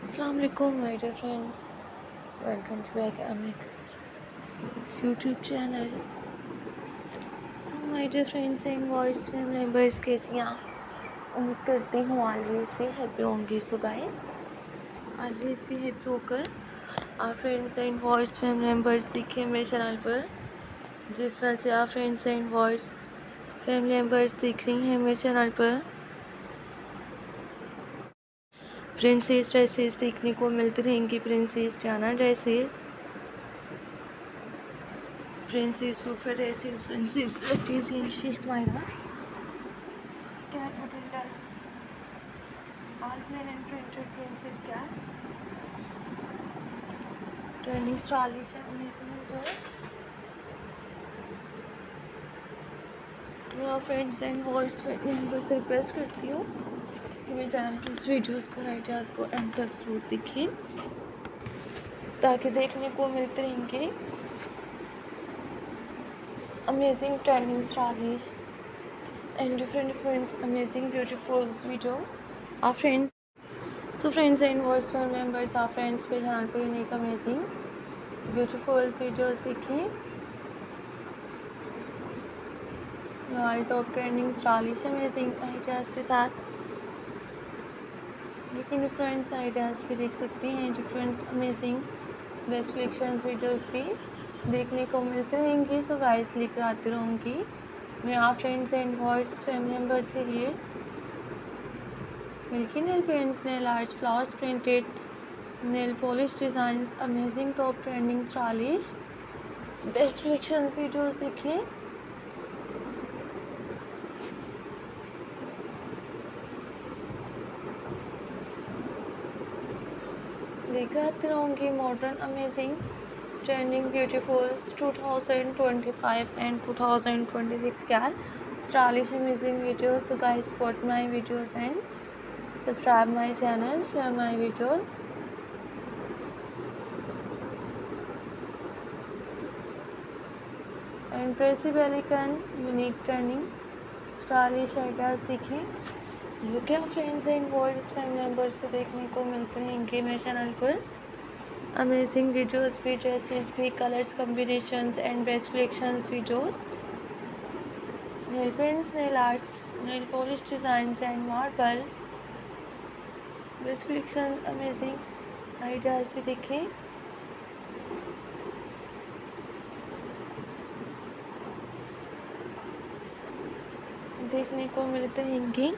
Assalamu alaikum my dear friends, welcome to back Amik YouTube channel. So my dear friends and voice family members, कैसी हैं आप? उम्मीद करती हूँ always भी हैप्पी होंगी. सो गाइस, ऑलवेज भी हैप्पी होकर आप friends and voice family members देखिए मेरे चैनल पर. जिस तरह से आप friends and voice family members देख रही हैं मेरे चैनल पर, प्रिंसेस ड्रेसेस देखने को मिलती रहेंगी. Princess Diana dresses, princess Sofia dresses, princess लटीज इन शेख मायरा, cat wooden dress, all plain and printed princess cat, trending stylish and amazing dress. मैं फ्रेंड्स एंड वॉइस मेंबर से रिक्वेस्ट करती हूँ कि मेरे चैनल की इस वीडियोज़ को आइडियाज़ को एंड तक ज़रूर देखिए, ताकि देखने को मिलते रहेंगे amazing trending stylish and different amazing beautiful videos. Our friends, so friends and voice family members, our friends पे चैनल पर यूनिक अमेजिंग ब्यूटीफुल वीडियोस देखें. All top trending stylish amazing ideas के साथ डिफरेंट आइडियाज़ भी देख सकते हैं. Different amazing best collection videos भी देखने को मिलते रहेंगे. सो गाइस, लेकर आती रहूँगी मैं आप friends and voice family members के लिए milky nail paints, nail arts, flowers printed, nail polish designs, amazing top trending stylish best collection videos देखिए. लेकर आती रहूँगी modern amazing trending beautifuls 2025 and 2026 क्या stylish amazing videos. So guys, support my videos and subscribe my channel, share my videos. And press the bell icon. Unique trending stylish ideas देखिए जो क्या friends and voice family members को देखने को मिलते रहेंगे मेरे चैनल पर. अमेजिंग वीडियोस भी, ड्रेसेस भी, colours combinations and best collections videos, nail paints, nail arts, nail polish designs and marbles, best collections amazing ideas भी देखें. देखने को मिलते रहेंगे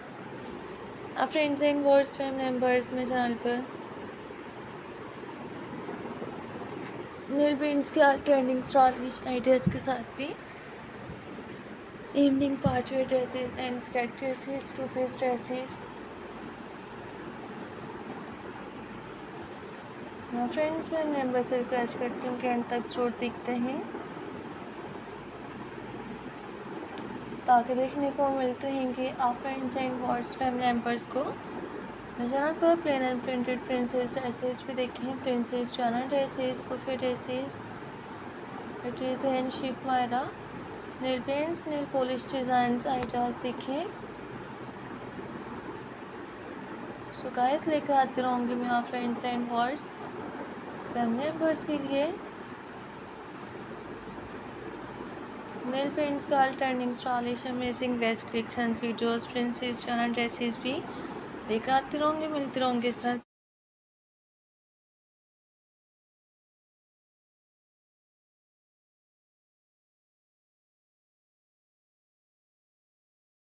आप friends and voice family members मेरे चैनल पर. नेल पेंट्स के ट्रेंडिंग स्टाइलिश आइडियाज़ के साथ भी evening party dresses and skirt dresses, two piece dresses. Friends, मैं मेंबर से रिक्वेस्ट करती हूँ कि एंड तक ज़रूर देखते हैं, ताकि देखने को मिलते रहेंगे आप friends and voice family members को. मेरे चैनल पर plain and printed princess dresses भी देखें. Princess Diana dresses, Sofia dresses, लटीज एंड शेख मायरा, nail paints, nail polish designs ideas देखिए. सो गाइस, लेकर आती रहूँगी मैं आप friends and voice family members के लिए नेल पेंट्स का trending stylish amazing best collection videos, princess Diana dresses भी लेकर आती रहूँगी. मिलती रहूँगी इस तरह